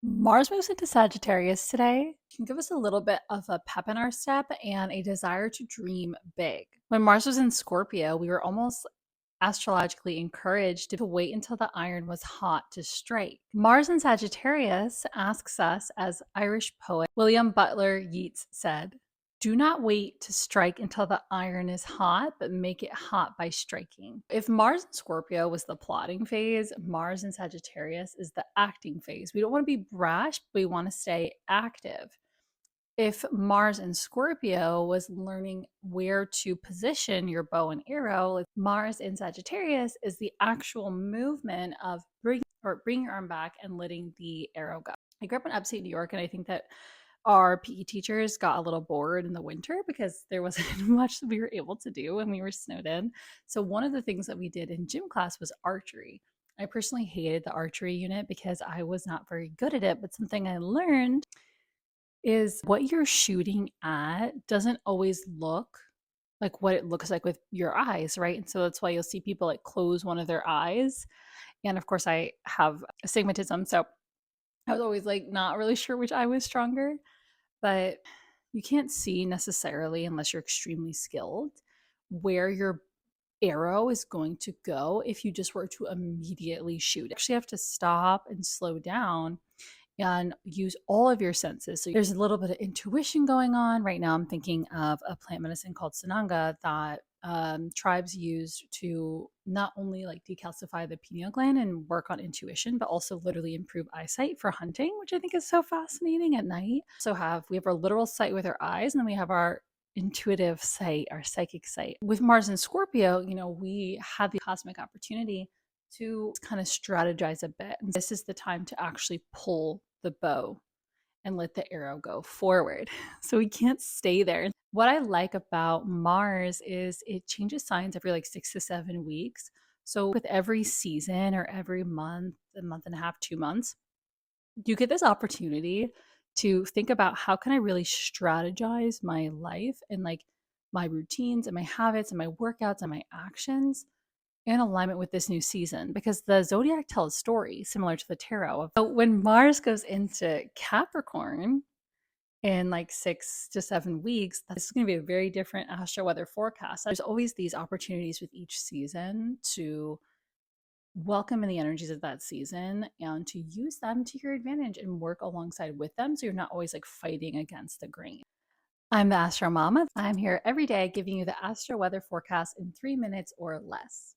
Mars moves into Sagittarius today. It can give us a little bit of a pep in our step and a desire to dream big. When Mars was in Scorpio, we were almost astrologically encouraged to wait until the iron was hot to strike. Mars in Sagittarius asks us, as Irish poet William Butler Yeats said, do not wait to strike until the iron is hot, but make it hot by striking. If Mars in Scorpio was the plotting phase, Mars in Sagittarius is the acting phase. We don't want to be brash, but we want to stay active. If Mars in Scorpio was learning where to position your bow and arrow, like Mars in Sagittarius is the actual movement of bringing your arm back and letting the arrow go. I grew up in upstate New York, and I think that our PE teachers got a little bored in the winter because there wasn't much that we were able to do when we were snowed in. So one of the things that we did in gym class was archery. I personally hated the archery unit because I was not very good at it, but something I learned is what you're shooting at doesn't always look like what it looks like with your eyes, right? And so that's why you'll see people like close one of their eyes. And of course, I have astigmatism. So I was always like not really sure which eye was stronger, but you can't see necessarily unless you're extremely skilled where your arrow is going to go if you just were to immediately shoot. You actually have to stop and slow down and use all of your senses. So there's a little bit of intuition going on. Right now, I'm thinking of a plant medicine called Sananga that tribes use to not only like decalcify the pineal gland and work on intuition, but also literally improve eyesight for hunting, which I think is so fascinating at night. So we have our literal sight with our eyes, and then we have our intuitive sight, our psychic sight. With Mars and Scorpio, we have the cosmic opportunity to kind of strategize a bit. And this is the time to actually pull the bow and let the arrow go forward. So we can't stay there. What I like about Mars is it changes signs every like 6 to 7 weeks. So with every season or every month, a month and a half, 2 months, you get this opportunity to think about how can I really strategize my life and like my routines and my habits and my workouts and my actions in alignment with this new season, because the zodiac tells a story similar to the tarot. So when Mars goes into Capricorn in like 6 to 7 weeks, this is going to be a very different astro weather forecast. There's always these opportunities with each season to welcome in the energies of that season and to use them to your advantage and work alongside with them so you're not always like fighting against the grain. I'm the Astro Mama. I'm here every day giving you the astro weather forecast in 3 minutes or less.